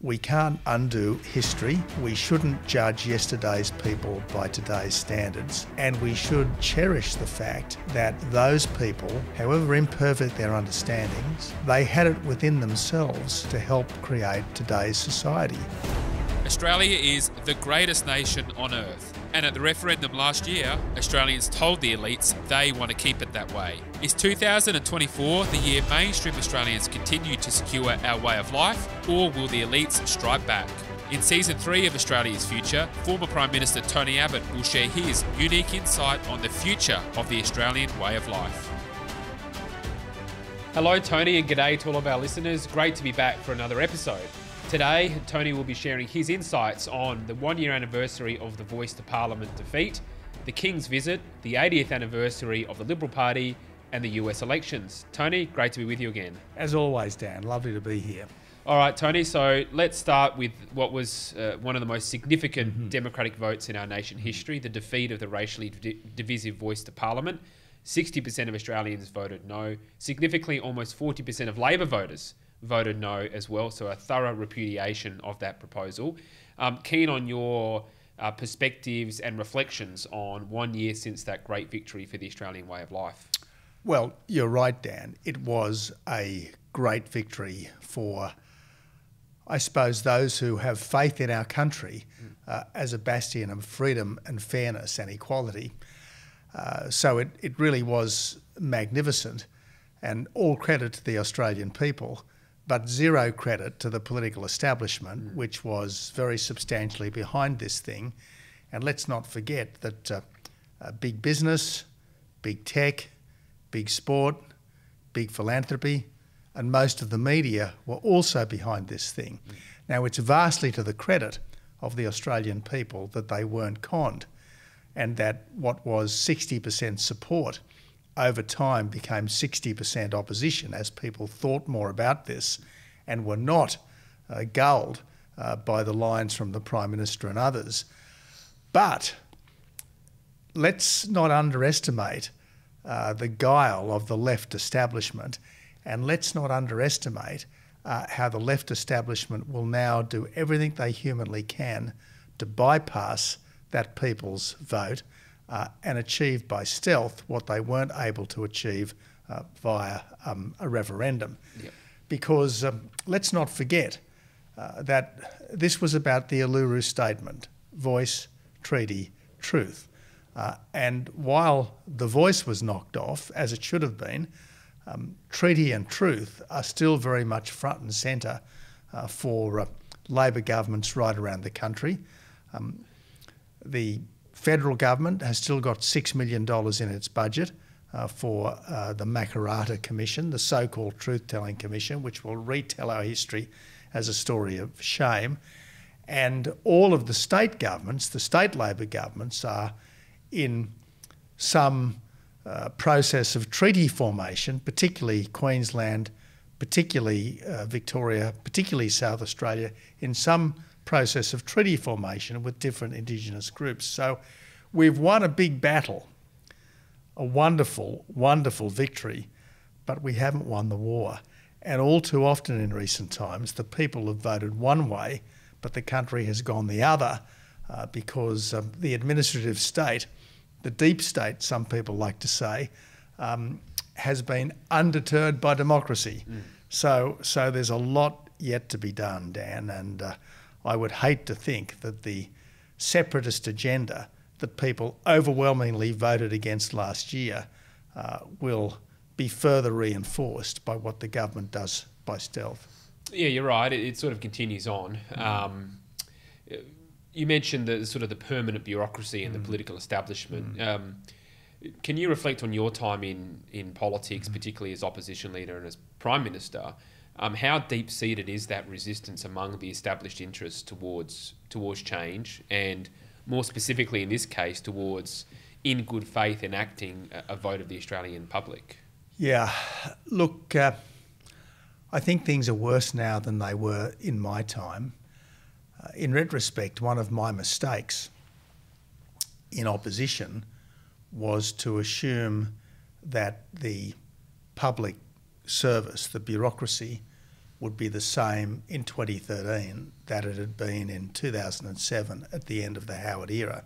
We can't undo history. We shouldn't judge yesterday's people by today's standards. And we should cherish the fact that those people, however imperfect their understandings, they had it within themselves to help create today's society. Australia is the greatest nation on earth. And at the referendum last year, Australians told the elites they want to keep it that way. Is 2024 the year mainstream Australians continue to secure our way of life, or will the elites strike back? In Season 3 of Australia's Future, former Prime Minister Tony Abbott will share his unique insight on the future of the Australian way of life. Hello Tony, and g'day to all of our listeners. Great to be back for another episode. Today, Tony will be sharing his insights on the one-year anniversary of the Voice to Parliament defeat, the King's visit, the 80th anniversary of the Liberal Party, and the US elections. Tony, great to be with you again. As always, Dan, lovely to be here. All right, Tony, so let's start with what was one of the most significant democratic votes in our nation history, the defeat of the racially divisive Voice to Parliament. 60% of Australians voted no. Significantly, almost 40% of Labor voters voted no as well, so a thorough repudiation of that proposal. Keen on your perspectives and reflections on 1 year since that great victory for the Australian way of life. Well, you're right, Dan. It was a great victory for, I suppose, those who have faith in our country as a bastion of freedom and fairness and equality. So it really was magnificent, and all credit to the Australian people, but zero credit to the political establishment, which was very substantially behind this thing. And let's not forget that big business, big tech, big sport, big philanthropy, and most of the media were also behind this thing. Now, it's vastly to the credit of the Australian people that they weren't conned, and that what was 60% support over time became 60% opposition as people thought more about this and were not gulled by the lines from the Prime Minister and others. But let's not underestimate the guile of the left establishment, and let's not underestimate how the left establishment will now do everything they humanly can to bypass that people's vote and achieve by stealth what they weren't able to achieve via a referendum. Yep. Because let's not forget that this was about the Uluru Statement, voice, treaty, truth. And while the voice was knocked off, as it should have been, treaty and truth are still very much front and centre for Labor governments right around the country. The federal government has still got $6 million in its budget for the Makarrata Commission, the so-called Truth-Telling Commission, which will retell our history as a story of shame. And all of the state governments, the state Labor governments, are in some process of treaty formation, particularly Queensland, particularly Victoria, particularly South Australia, in some process of treaty formation with different Indigenous groups. So we've won a big battle, a wonderful, wonderful victory, but we haven't won the war. And all too often in recent times, the people have voted one way, but the country has gone the other because the administrative state, the deep state, some people like to say, has been undeterred by democracy. So there's a lot yet to be done, Dan, and I would hate to think that the separatist agenda that people overwhelmingly voted against last year will be further reinforced by what the government does by stealth. Yeah, you're right. It sort of continues on. You mentioned the sort of the permanent bureaucracy and the political establishment. Can you reflect on your time in politics, particularly as opposition leader and as Prime Minister? How deep-seated is that resistance among the established interests towards change, and more specifically in this case, towards, in good faith, enacting a vote of the Australian public? Yeah, look, I think things are worse now than they were in my time. In retrospect, one of my mistakes in opposition was to assume that the public service, the bureaucracy, would be the same in 2013 that it had been in 2007 at the end of the Howard era.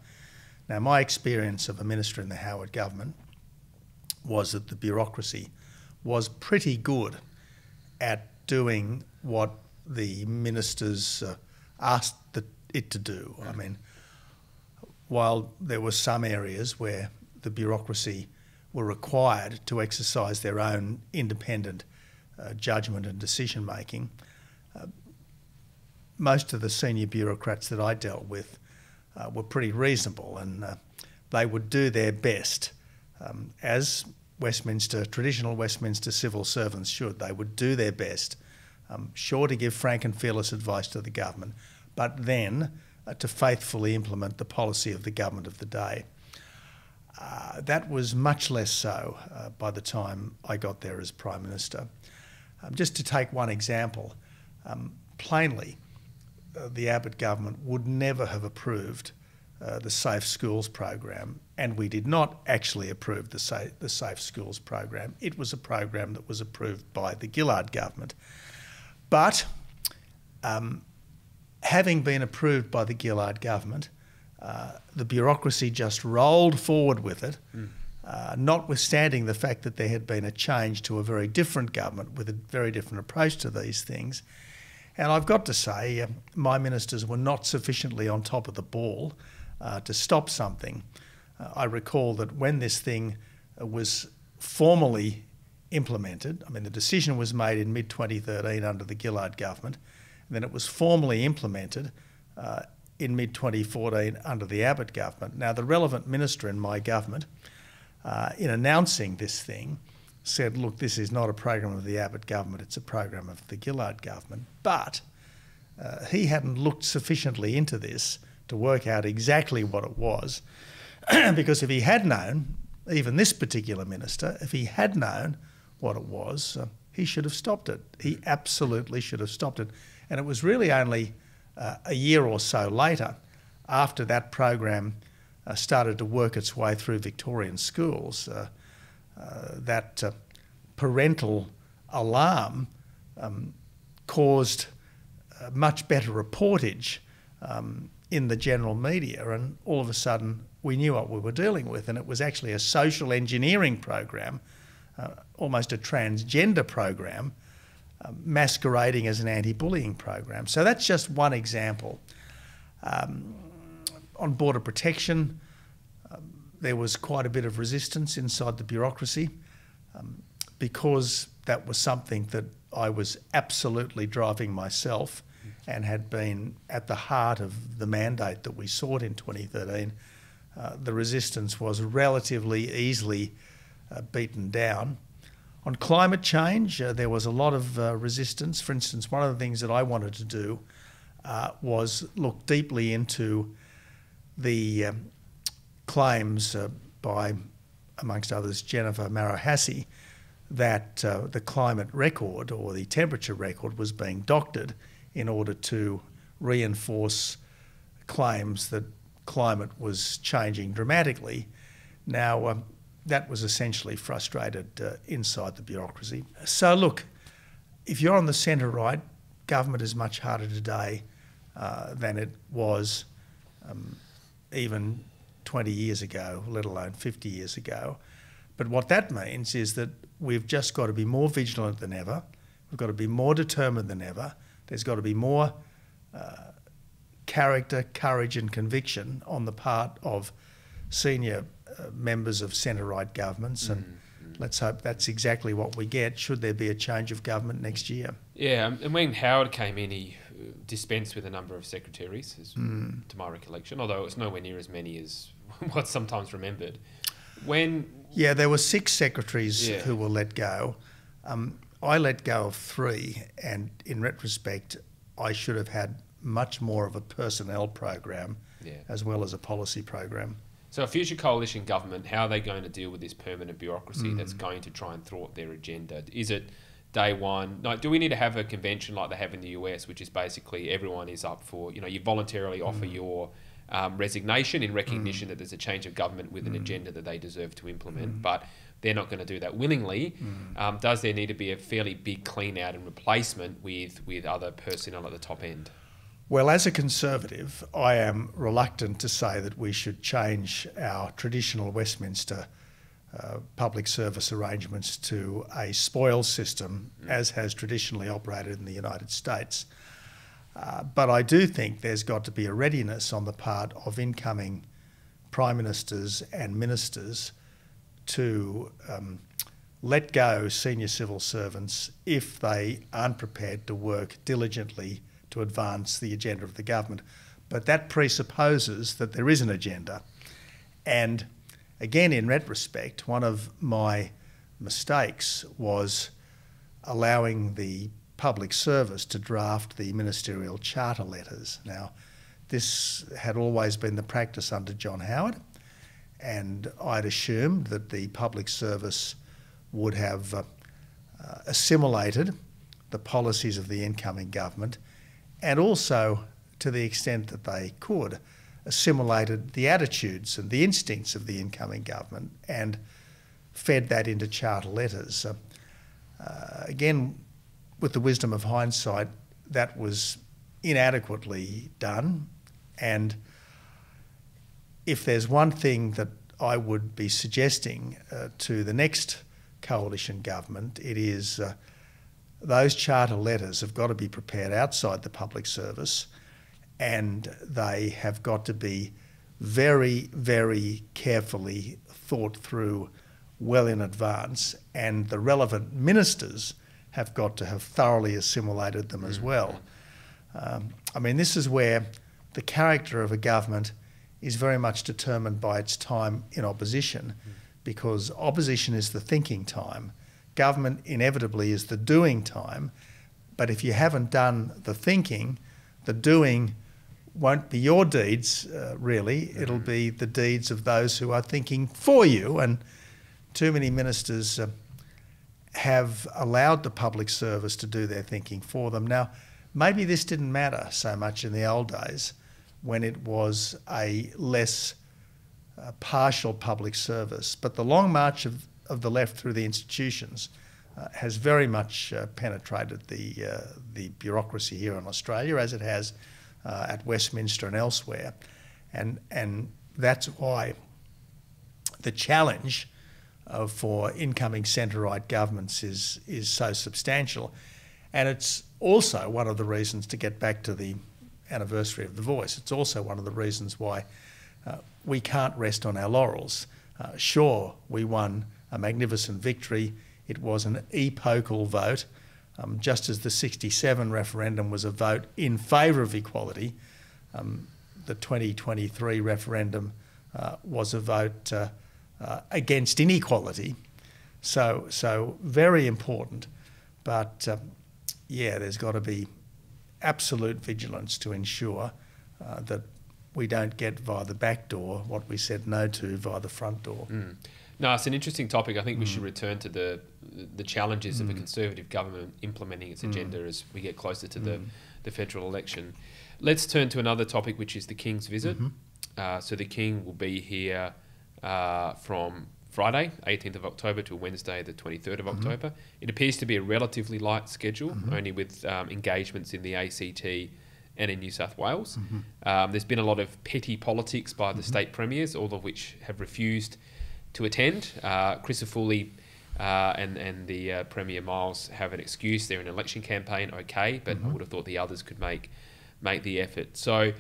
Now, my experience of a minister in the Howard government was that the bureaucracy was pretty good at doing what the ministers asked it to do. I mean, while there were some areas where the bureaucracy were required to exercise their own independent judgment and decision making, most of the senior bureaucrats that I dealt with were pretty reasonable, and they would do their best, as traditional Westminster civil servants should. They would do their best, sure to give frank and fearless advice to the government, but then to faithfully implement the policy of the government of the day. That was much less so by the time I got there as Prime Minister. Just to take one example, plainly, the Abbott government would never have approved the Safe Schools program, and we did not actually approve the Safe Schools program. It was a program that was approved by the Gillard government. But having been approved by the Gillard government, the bureaucracy just rolled forward with it, notwithstanding the fact that there had been a change to a very different government with a very different approach to these things. And I've got to say, my ministers were not sufficiently on top of the ball to stop something. I recall that when this thing was formally implemented, I mean, the decision was made in mid-2013 under the Gillard government, and then it was formally implemented in mid-2014 under the Abbott government. Now, the relevant minister in my government, in announcing this thing, said, look, this is not a program of the Abbott government, it's a program of the Gillard government. But he hadn't looked sufficiently into this to work out exactly what it was, because if he had known, even this particular minister, if he had known what it was, he should have stopped it. He absolutely should have stopped it. And it was really only a year or so later, after that program started to work its way through Victorian schools, that parental alarm caused much better reportage in the general media, and all of a sudden we knew what we were dealing with, and it was actually a social engineering program, almost a transgender program, masquerading as an anti-bullying program. So that's just one example. On border protection, there was quite a bit of resistance inside the bureaucracy because that was something that I was absolutely driving myself and had been at the heart of the mandate that we sought in 2013. The resistance was relatively easily beaten down. On climate change, there was a lot of resistance. For instance, one of the things that I wanted to do was look deeply into the claims by, amongst others, Jennifer Marahasi, that the climate record or the temperature record was being doctored in order to reinforce claims that climate was changing dramatically. Now, that was essentially frustrated inside the bureaucracy. So look, if you're on the centre-right, government is much harder today than it was even 20 years ago, let alone 50 years ago. But what that means is that we've just got to be more vigilant than ever. We've got to be more determined than ever. There's got to be more character, courage and conviction on the part of senior members of centre-right governments, and let's hope that's exactly what we get should there be a change of government next year. Yeah, and when Howard came in, he dispensed with a number of secretaries, to my recollection, although it's nowhere near as many as what's sometimes remembered. Yeah, there were 6 secretaries who were let go. I let go of 3, and in retrospect, I should have had much more of a personnel program as well as a policy program. So a future coalition government, how are they going to deal with this permanent bureaucracy that's going to try and thwart their agenda? Is it day one? Like, do we need to have a convention like they have in the US, which is basically everyone is up for, you voluntarily offer your resignation in recognition that there's a change of government with an agenda that they deserve to implement. But they're not going to do that willingly. Does there need to be a fairly big clean out and replacement with other personnel at the top end? Well, as a Conservative, I am reluctant to say that we should change our traditional Westminster public service arrangements to a spoils system, as has traditionally operated in the United States. But I do think there's got to be a readiness on the part of incoming Prime Ministers and Ministers to let go senior civil servants if they aren't prepared to work diligently to advance the agenda of the government. But that presupposes that there is an agenda. And again, in retrospect, one of my mistakes was allowing the public service to draft the ministerial charter letters. Now, this had always been the practice under John Howard, and I'd assumed that the public service would have assimilated the policies of the incoming government, and also, to the extent that they could, assimilated the attitudes and the instincts of the incoming government and fed that into charter letters. Again, with the wisdom of hindsight, that was inadequately done. And if there's one thing that I would be suggesting to the next coalition government, it is those charter letters have got to be prepared outside the public service, and they have got to be very, very carefully thought through well in advance, and the relevant ministers have got to have thoroughly assimilated them as well. I mean, this is where the character of a government is very much determined by its time in opposition, because opposition is the thinking time. Government inevitably is the doing time, but if you haven't done the thinking, the doing won't be your deeds, really. It'll be the deeds of those who are thinking for you, and too many ministers have allowed the public service to do their thinking for them. Now, maybe this didn't matter so much in the old days when it was a less partial public service, but the long march of the left through the institutions has very much penetrated the bureaucracy here in Australia, as it has at Westminster and elsewhere, and that's why the challenge for incoming centre-right governments is so substantial, and it's also one of the reasons, to get back to the anniversary of The Voice, it's also one of the reasons why we can't rest on our laurels. Sure, we won a magnificent victory. It was an epochal vote, just as the '67 referendum was a vote in favour of equality. The 2023 referendum was a vote against inequality. So very important. But yeah, there's got to be absolute vigilance to ensure that we don't get via the back door what we said no to via the front door. No, it's an interesting topic. I think we should return to the challenges of a Conservative government implementing its agenda as we get closer to the federal election. Let's turn to another topic, which is the King's visit. So the King will be here from Friday, 18th of October, to Wednesday, the 23rd of October. It appears to be a relatively light schedule, only with engagements in the ACT and in New South Wales. There's been a lot of petty politics by the state premiers, all of which have refused to attend. Crisafulli and the Premier Miles have an excuse. They're in an election campaign, okay, but I would have thought the others could make the effort. So,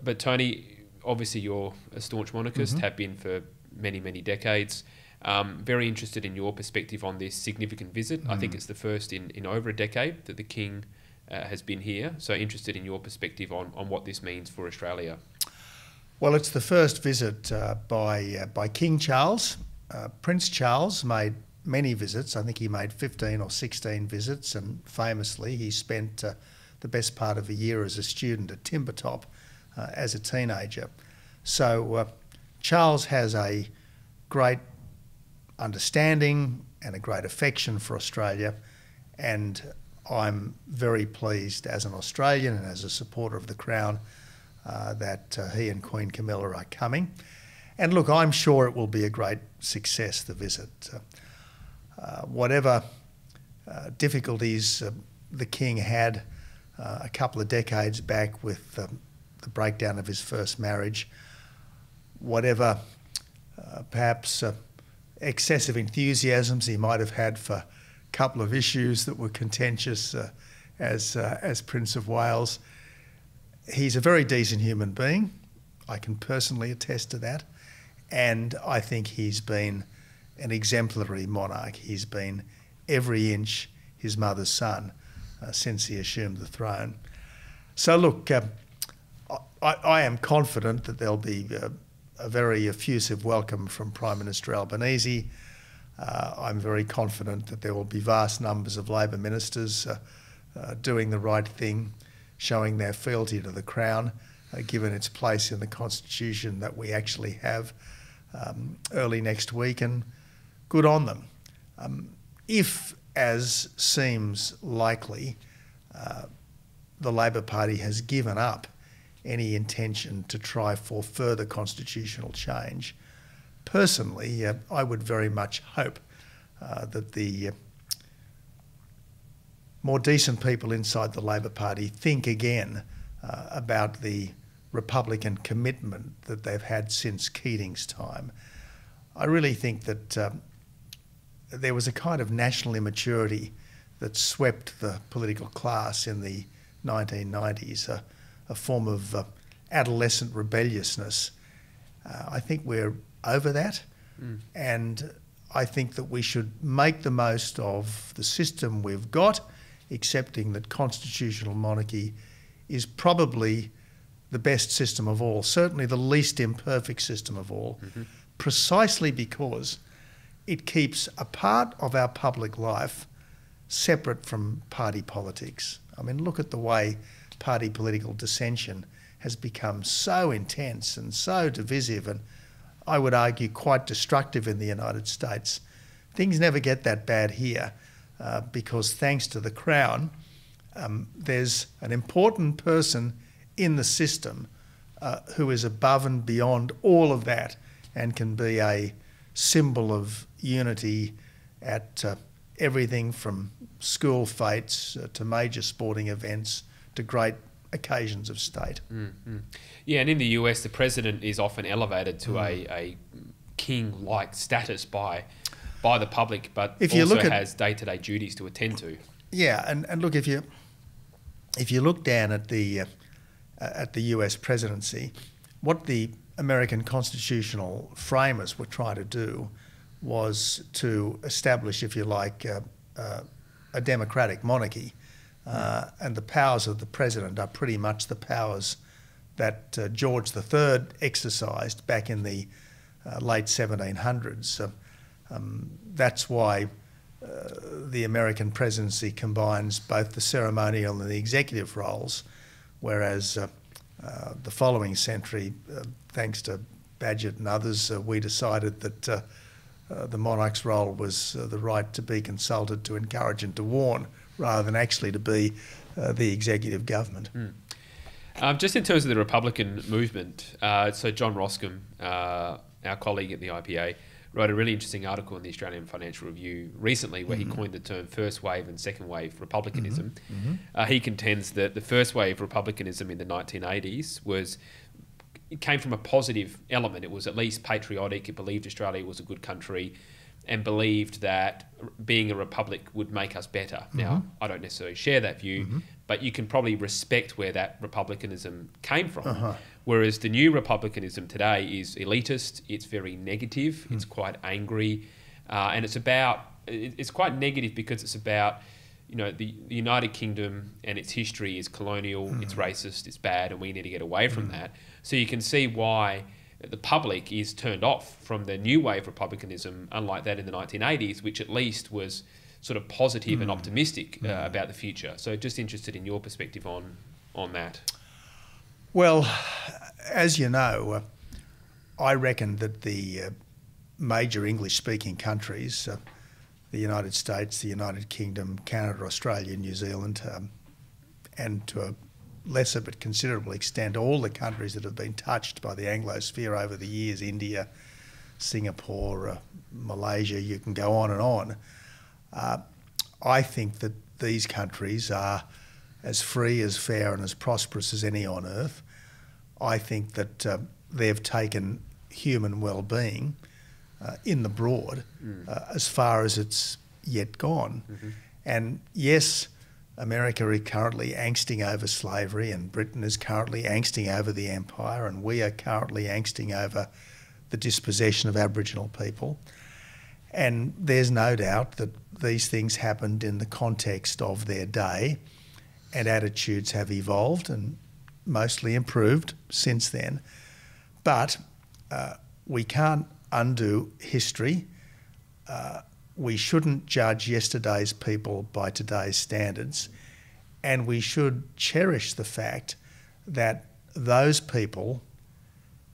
but Tony, obviously you're a staunch monarchist, have been for many, many decades. Very interested in your perspective on this significant visit. I think it's the first in over a decade that the King has been here. So interested in your perspective on what this means for Australia. Well, it's the first visit by King Charles. Prince Charles made many visits. I think he made 15 or 16 visits, and famously he spent the best part of a year as a student at Timbertop as a teenager. So Charles has a great understanding and a great affection for Australia, and I'm very pleased as an Australian and as a supporter of the Crown that he and Queen Camilla are coming. And look, I'm sure it will be a great success, the visit. Whatever difficulties the King had a couple of decades back with the breakdown of his first marriage, whatever perhaps excessive enthusiasms he might have had for a couple of issues that were contentious as Prince of Wales, he's a very decent human being. I can personally attest to that. And I think he's been an exemplary monarch. He's been every inch his mother's son since he assumed the throne. So look, I am confident that there'll be a very effusive welcome from Prime Minister Albanese. I'm very confident that there will be vast numbers of Labor ministers doing the right thing, showing their fealty to the Crown, given its place in the Constitution that we actually have early next week, and good on them. If, as seems likely, the Labor Party has given up any intention to try for further constitutional change, personally, I would very much hope that the more decent people inside the Labor Party think again about the Republican commitment that they've had since Keating's time. I really think that there was a kind of national immaturity that swept the political class in the 1990s, a form of adolescent rebelliousness. I think we're over that, and I think that we should make the most of the system we've got, accepting that constitutional monarchy is probably the best system of all, certainly the least imperfect system of all, precisely because it keeps a part of our public life separate from party politics. I mean, look at the way party political dissension has become so intense and so divisive, and I would argue quite destructive in the United States. Things never get that bad here because thanks to the Crown, there's an important person in the system who is above and beyond all of that and can be a symbol of unity at everything from school fetes to major sporting events to great occasions of state. Yeah, and in the US, the president is often elevated to a king-like status by the public, but if you also has day-to-day duties to attend to. Yeah, and look, if you look down at the US presidency, what the American constitutional framers were trying to do was to establish, if you like, a democratic monarchy. And the powers of the president are pretty much the powers that George III exercised back in the late 1700s. That's why the American presidency combines both the ceremonial and the executive roles, whereas the following century, thanks to Bagehot and others, we decided that the monarch's role was the right to be consulted, to encourage and to warn, rather than actually to be the executive government. Just in terms of the Republican movement, so John Roscombe, our colleague at the IPA, wrote a really interesting article in the Australian Financial Review recently where he coined the term first wave and second wave republicanism. He contends that the first wave republicanism in the 1980s it came from a positive element. It was at least patriotic. It believed Australia was a good country and believed that being a republic would make us better. Now, I don't necessarily share that view, but you can probably respect where that republicanism came from. Whereas the new republicanism today is elitist, it's very negative, it's quite angry, and it's quite negative because it's about, the United Kingdom and its history is colonial, it's racist, it's bad, and we need to get away from that. So you can see why the public is turned off from the new wave republicanism, unlike that in the 1980s, which at least was sort of positive and optimistic about the future. So just interested in your perspective on that. Well, as you know, I reckon that the major English-speaking countries, the United States, the United Kingdom, Canada, Australia, New Zealand, and to a lesser but considerable extent, all the countries that have been touched by the Anglosphere over the years, India, Singapore, Malaysia, you can go on and on. I think that these countries are as free, as fair and as prosperous as any on earth. I think that they've taken human well-being in the broad as far as it's yet gone. And yes, America is currently angsting over slavery, and Britain is currently angsting over the empire, and we are currently angsting over the dispossession of Aboriginal people. And there's no doubt that these things happened in the context of their day, and attitudes have evolved and mostly improved since then. But we can't undo history. We shouldn't judge yesterday's people by today's standards, and we should cherish the fact that those people,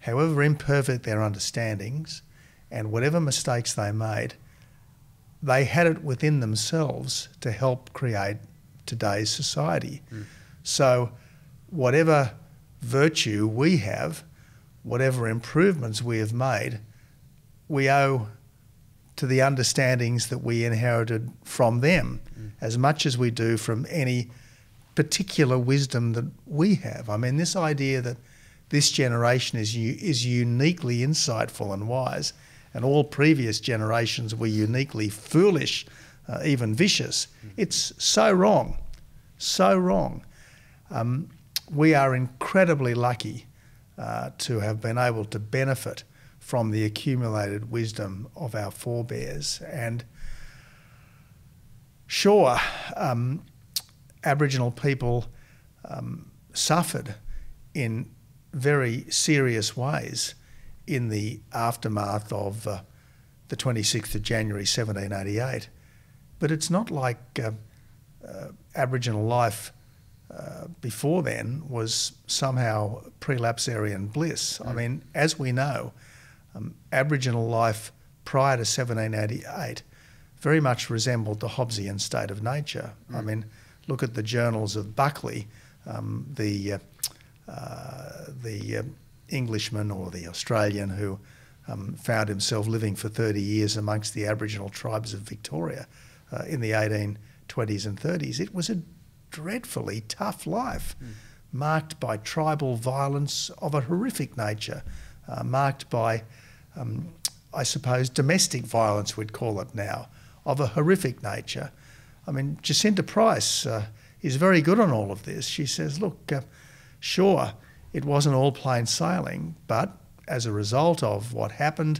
however imperfect their understandings and whatever mistakes they made, they had it within themselves to help create today's society. So whatever virtue we have, whatever improvements we have made, we owe to the understandings that we inherited from them as much as we do from any particular wisdom that we have. I mean, this idea that this generation is uniquely insightful and wise, and all previous generations were uniquely foolish, even vicious, it's so wrong, so wrong. We are incredibly lucky to have been able to benefit from the accumulated wisdom of our forebears. And sure, Aboriginal people suffered in very serious ways in the aftermath of the 26th of January 1788. But it's not like Aboriginal life before then was somehow prelapsarian bliss. I mean, as we know, Aboriginal life prior to 1788 very much resembled the Hobbesian state of nature. I mean, look at the journals of Buckley, the Englishman or the Australian who found himself living for 30 years amongst the Aboriginal tribes of Victoria in the 1820s and 30s. It was a dreadfully tough life, marked by tribal violence of a horrific nature, marked by, I suppose, domestic violence, we'd call it now, of a horrific nature. I mean, Jacinta Price is very good on all of this. She says, look, sure, it wasn't all plain sailing, but as a result of what happened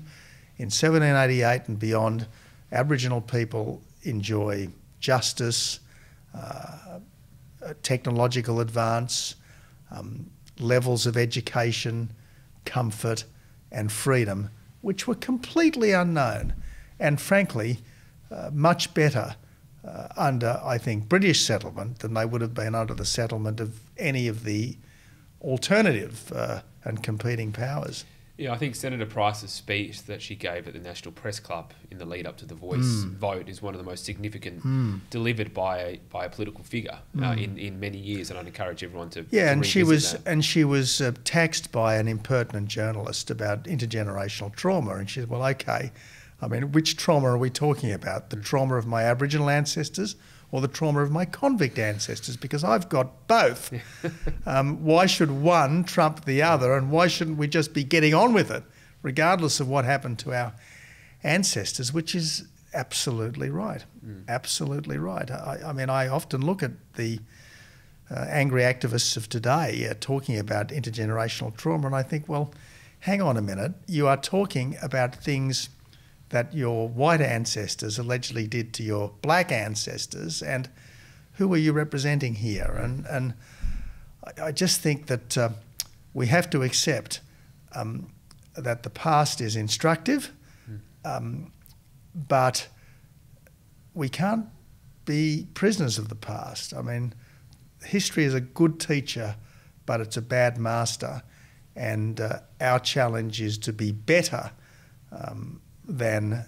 in 1788 and beyond, Aboriginal people enjoy justice, technological advance, levels of education, comfort and freedom, which were completely unknown and frankly much better under, I think, British settlement than they would have been under the settlement of any of the alternative and competing powers. Yeah, I think Senator Price's speech that she gave at the National Press Club in the lead up to the Voice vote is one of the most significant delivered by a political figure in many years, and I'd encourage everyone to and she was taxed by an impertinent journalist about intergenerational trauma, and she said, well, okay, I mean, which trauma are we talking about? The trauma of my Aboriginal ancestors or the trauma of my convict ancestors? Because I've got both. Why should one trump the other, and why shouldn't we just be getting on with it, regardless of what happened to our ancestors, which is absolutely right. Absolutely right. I mean, I often look at the angry activists of today talking about intergenerational trauma, and I think, well, hang on a minute. You are talking about things that your white ancestors allegedly did to your black ancestors, and who are you representing here? And I just think that we have to accept that the past is instructive, but we can't be prisoners of the past. I mean, history is a good teacher, but it's a bad master, and our challenge is to be better than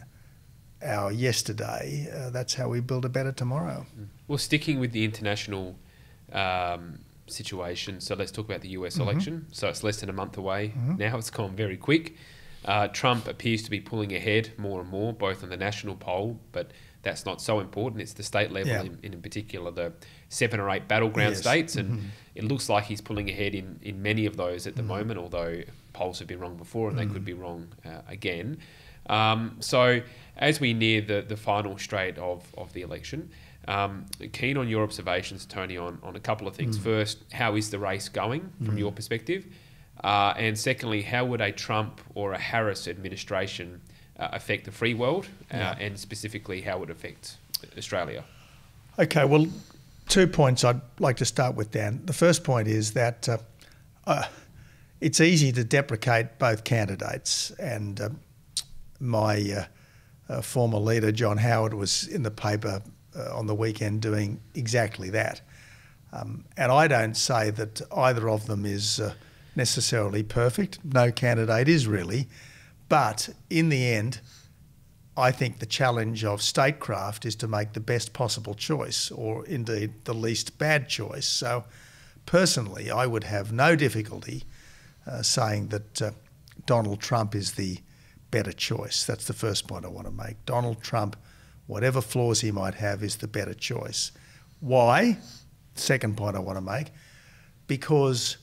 our yesterday. That's how we build a better tomorrow. Well, sticking with the international situation. So let's talk about the US election. So it's less than a month away now. It's gone very quick. Trump appears to be pulling ahead more and more, both on the national poll, but that's not so important. It's the state level, in particular, the 7 or 8 battleground states. And it looks like he's pulling ahead in many of those at the moment, although polls have been wrong before and they could be wrong again. So as we near the final straight of the election, keen on your observations, Tony, on a couple of things. First, how is the race going from your perspective? And secondly, how would a Trump or a Harris administration affect the free world, and specifically how would it affect Australia? Okay, well, 2 points I'd like to start with, Dan. The first point is that it's easy to deprecate both candidates, and my former leader, John Howard, was in the paper on the weekend doing exactly that. And I don't say that either of them is necessarily perfect. No candidate is really. But in the end, I think the challenge of statecraft is to make the best possible choice, or indeed the least bad choice. So personally, I would have no difficulty saying that Donald Trump is the better choice. That's the first point I want to make. Donald Trump, whatever flaws he might have, is the better choice. Why? Second point I want to make, because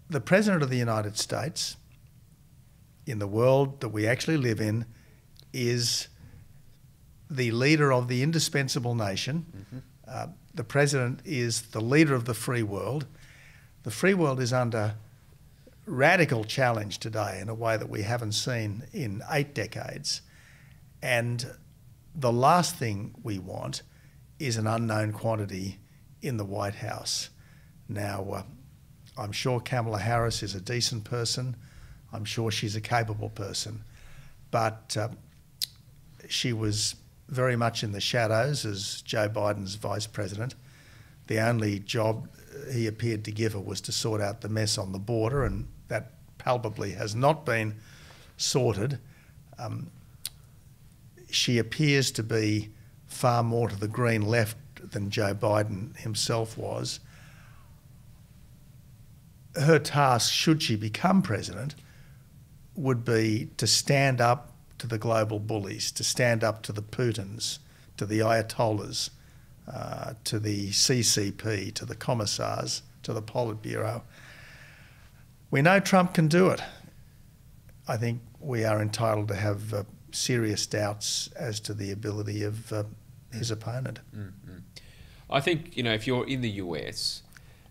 the President of the United States, in the world that we actually live in, is the leader of the indispensable nation. The President is the leader of the free world. The free world is under radical challenge today in a way that we haven't seen in 8 decades. And the last thing we want is an unknown quantity in the White House. Now, I'm sure Kamala Harris is a decent person. I'm sure she's a capable person. But she was very much in the shadows as Joe Biden's vice president. The only job he appeared to give her was to sort out the mess on the border, and that palpably has not been sorted. She appears to be far more to the green left than Joe Biden himself was. Her task, should she become president, would be to stand up to the global bullies, to stand up to the Putins, to the Ayatollahs, to the CCP, to the commissars, to the Politburo. We know Trump can do it. I think we are entitled to have serious doubts as to the ability of his opponent. I think, if you're in the US,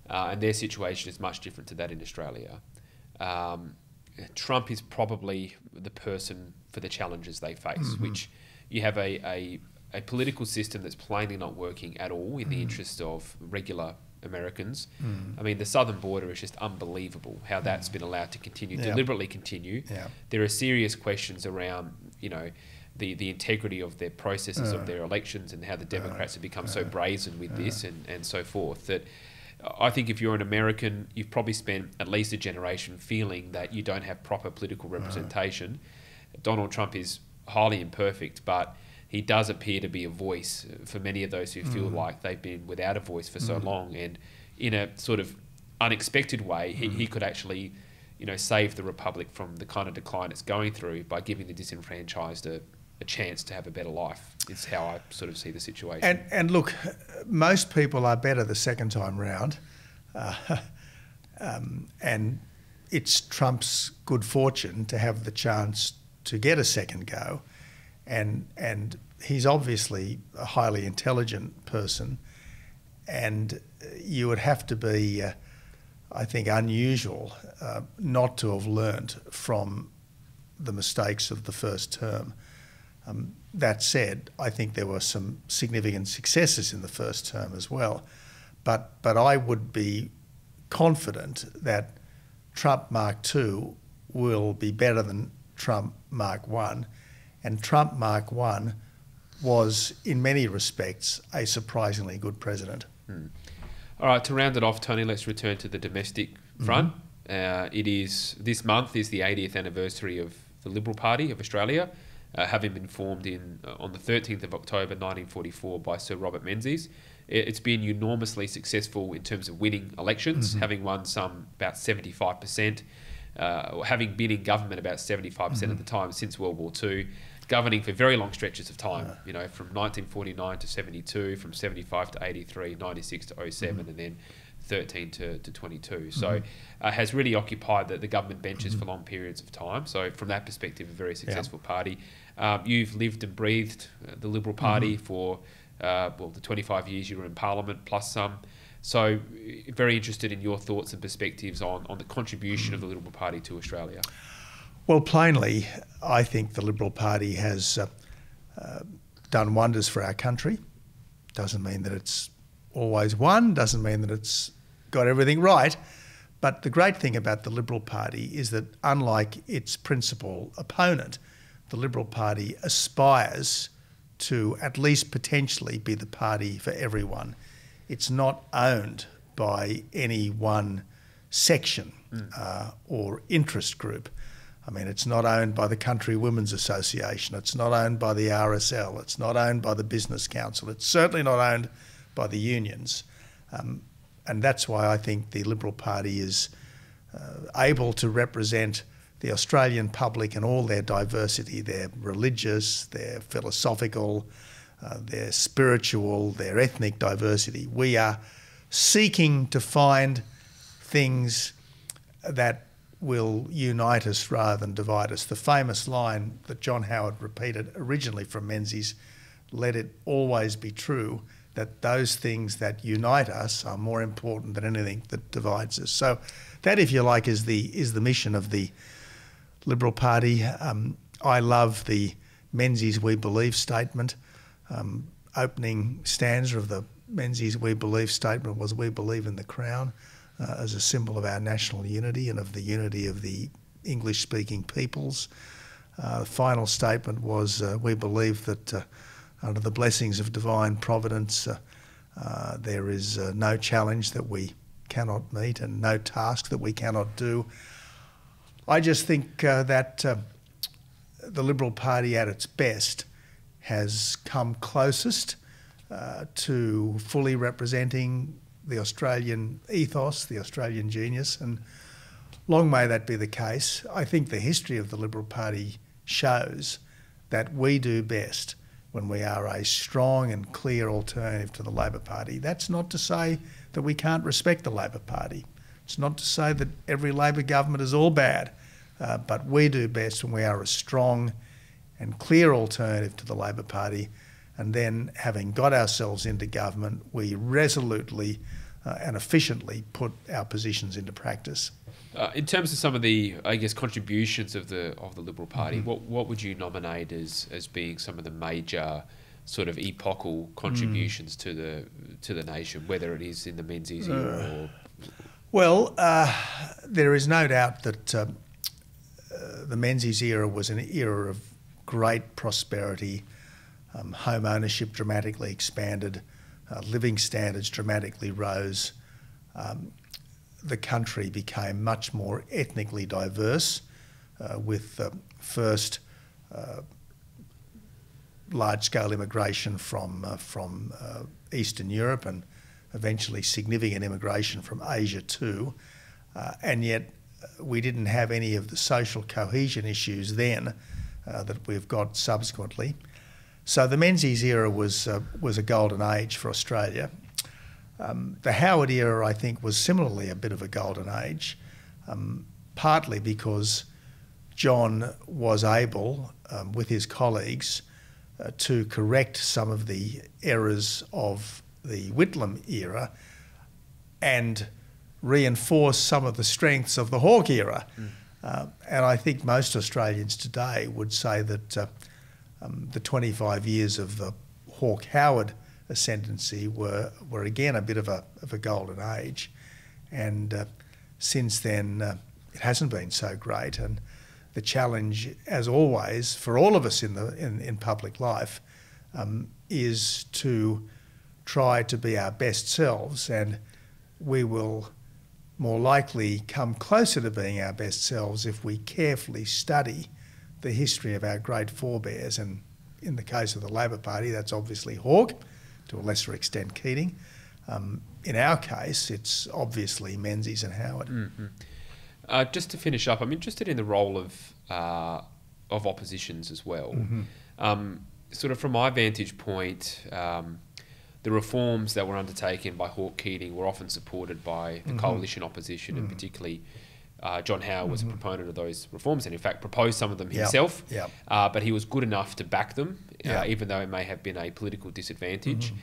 and their situation is much different to that in Australia, Trump is probably the person for the challenges they face, which you have a political system that's plainly not working at all in the interest of regular Americans. I mean, the southern border is just unbelievable how that's been allowed to continue, deliberately continue. There are serious questions around, the integrity of their processes of their elections, and how the Democrats have become so brazen with this and so forth, that I think if you're an American, you've probably spent at least a generation feeling that you don't have proper political representation. Donald Trump is highly imperfect, but he does appear to be a voice for many of those who feel like they've been without a voice for so long. And in a sort of unexpected way, he could actually, save the Republic from the kind of decline it's going through by giving the disenfranchised a chance to have a better life. It's how I sort of see the situation. And look, most people are better the second time round. And it's Trump's good fortune to have the chance to get a second go. And he's obviously a highly intelligent person, and you would have to be, I think, unusual not to have learnt from the mistakes of the first term. That said, I think there were some significant successes in the first term as well. But I would be confident that Trump Mark II will be better than Trump Mark I. And Trump Mark I was, in many respects, a surprisingly good president. All right, to round it off, Tony, let's return to the domestic front. This month is the 80th anniversary of the Liberal Party of Australia, having been formed on the 13th of October 1944 by Sir Robert Menzies. It's been enormously successful in terms of winning elections, having won about 75%, or having been in government about 75% of the time since World War II, governing for very long stretches of time, from 1949 to 72, from 75 to 83, 96 to 07, and then 13 to 22. So has really occupied the government benches for long periods of time. So from that perspective, a very successful party. You've lived and breathed the Liberal Party for the 25 years you were in Parliament plus some. So very interested in your thoughts and perspectives on the contribution of the Liberal Party to Australia. Well, plainly, I think the Liberal Party has done wonders for our country. Doesn't mean that it's always won, doesn't mean that it's got everything right. But the great thing about the Liberal Party is that, unlike its principal opponent, the Liberal Party aspires to at least potentially be the party for everyone. It's not owned by any one section or interest group. I mean, it's not owned by the Country Women's Association. It's not owned by the RSL. It's not owned by the Business Council. It's certainly not owned by the unions. And that's why I think the Liberal Party is able to represent the Australian public and all their diversity, their religious, their philosophical, their spiritual, their ethnic diversity. We are seeking to find things that will unite us rather than divide us. The famous line that John Howard repeated originally from Menzies, "Let it always be true that those things that unite us are more important than anything that divides us." So that, if you like, is the mission of the Liberal Party. I love the Menzies We Believe statement. Opening stanza of the Menzies We Believe statement was "We believe in the Crown," as a symbol of our national unity and of the unity of the English-speaking peoples. The final statement was, "We believe that under the blessings of divine providence, there is no challenge that we cannot meet and no task that we cannot do." I just think that the Liberal Party at its best has come closest to fully representing the Australian ethos, the Australian genius, and long may that be the case. I think the history of the Liberal Party shows that we do best when we are a strong and clear alternative to the Labor Party. That's not to say that we can't respect the Labor Party. It's not to say that every Labor government is all bad, but we do best when we are a strong and clear alternative to the Labor Party. And then, having got ourselves into government, we resolutely and efficiently put our positions into practice. In terms of some of the, I guess, contributions of the Liberal Party, what would you nominate as being some of the major sort of epochal contributions to the nation, whether it is in the Menzies era or? Well, there is no doubt that the Menzies era was an era of great prosperity. Home ownership dramatically expanded, living standards dramatically rose. The country became much more ethnically diverse, with first large-scale immigration from Eastern Europe and eventually significant immigration from Asia too. And yet we didn't have any of the social cohesion issues then that we've got subsequently. So the Menzies era was a golden age for Australia. The Howard era, I think, was similarly a bit of a golden age, partly because John was able, with his colleagues, to correct some of the errors of the Whitlam era and reinforce some of the strengths of the Hawke era. And I think most Australians today would say that the 25 years of the Hawke-Howard ascendancy were again a bit of a golden age, and since then it hasn't been so great. And the challenge, as always, for all of us in public life, is to try to be our best selves, and we will more likely come closer to being our best selves if we carefully study the history of our great forebears. And in the case of the Labor Party, that's obviously Hawke. to a lesser extent Keating. In our case, it's obviously Menzies and Howard. Mm-hmm. Just to finish up, I'm interested in the role of oppositions as well. Sort of from my vantage point, the reforms that were undertaken by Hawke Keating were often supported by the coalition opposition, and particularly John Howard was a proponent of those reforms and in fact proposed some of them himself. But he was good enough to back them, even though it may have been a political disadvantage.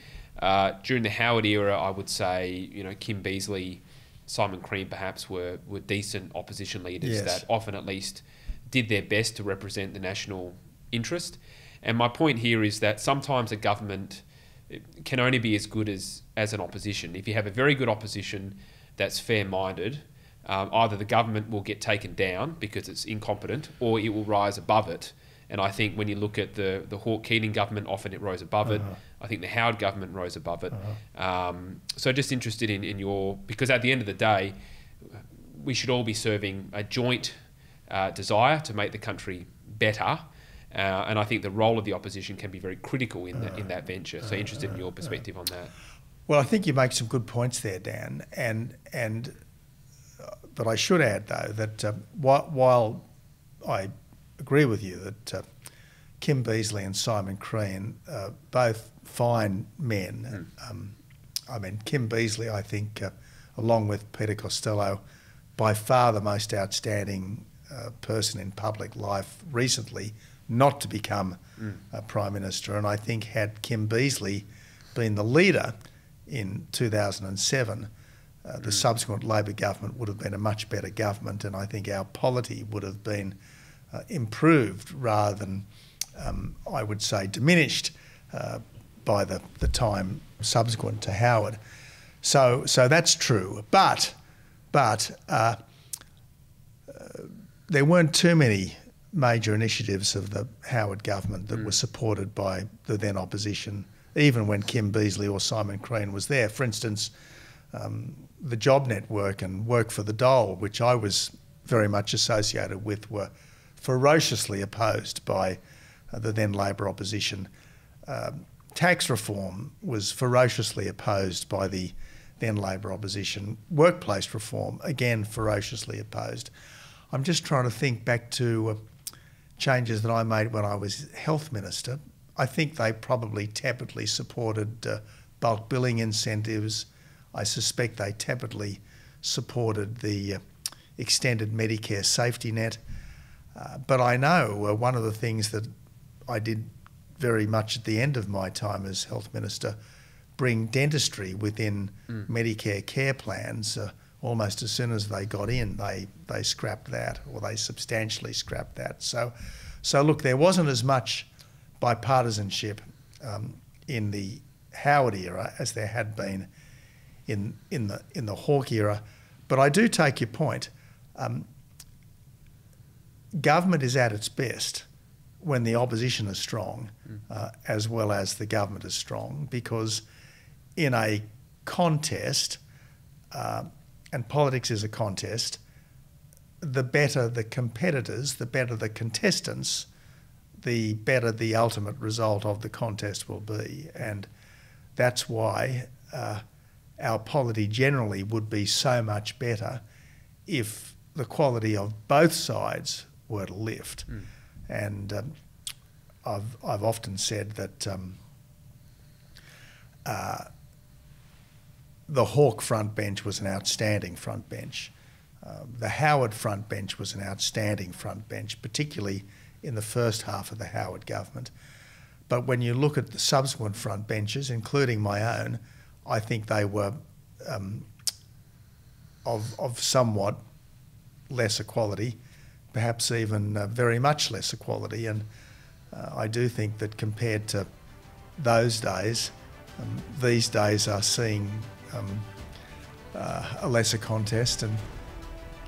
During the Howard era, I would say, Kim Beazley, Simon Crean perhaps were decent opposition leaders that often at least did their best to represent the national interest. And my point here is that sometimes a government can only be as good as an opposition. If you have a very good opposition that's fair-minded, either the government will get taken down because it's incompetent, or it will rise above it. And I think when you look at the Hawke Keating government, often it rose above it. I think the Howard government rose above it. So just interested in your... Because at the end of the day, we should all be serving a joint desire to make the country better. And I think the role of the opposition can be very critical in that venture. So interested in your perspective on that. Well, I think you make some good points there, Dan. But I should add, though, that while I agree with you that Kim Beazley and Simon Crean are both fine men. Kim Beazley, I think, along with Peter Costello, by far the most outstanding person in public life recently not to become Prime Minister. And I think had Kim Beazley been the leader in 2007, the subsequent Labor government would have been a much better government, and I think our polity would have been improved rather than, I would say, diminished by the time subsequent to Howard. So that's true. But there weren't too many major initiatives of the Howard government that were supported by the then opposition, even when Kim Beazley or Simon Crean was there. For instance, the Job Network and Work for the Dole, which I was very much associated with, were ferociously opposed by the then Labor opposition. Tax reform was ferociously opposed by the then Labor opposition. Workplace reform, again, ferociously opposed. I'm just trying to think back to changes that I made when I was Health Minister. I think they probably tepidly supported bulk billing incentives. I suspect they tepidly supported the extended Medicare safety net. But I know one of the things that I did very much at the end of my time as Health Minister, bring dentistry within Medicare care plans. Almost as soon as they got in, they scrapped that, or they substantially scrapped that. So look, there wasn't as much bipartisanship in the Howard era as there had been in the Hawke era. But I do take your point. Government is at its best when the opposition is strong, as well as the government is strong, because in a contest, and politics is a contest, the better the competitors, the better the contestants, the better the ultimate result of the contest will be. And that's why our polity generally would be so much better if the quality of both sides were to lift. And I've often said that the Hawke front bench was an outstanding front bench. The Howard front bench was an outstanding front bench, particularly in the first half of the Howard government. But when you look at the subsequent front benches, including my own, I think they were of somewhat lesser quality, perhaps even very much lesser quality. And I do think that compared to those days, these days are seeing a lesser contest, and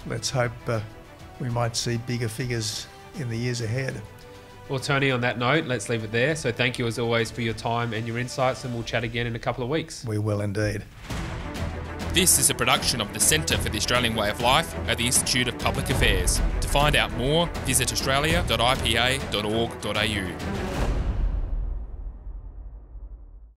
let's hope we might see bigger figures in the years ahead. Well, Tony, on that note, let's leave it there. So thank you as always for your time and your insights, and we'll chat again in a couple of weeks. We will indeed. This is a production of the Centre for the Australian Way of Life at the Institute of Public Affairs. To find out more, visit australia.ipa.org.au.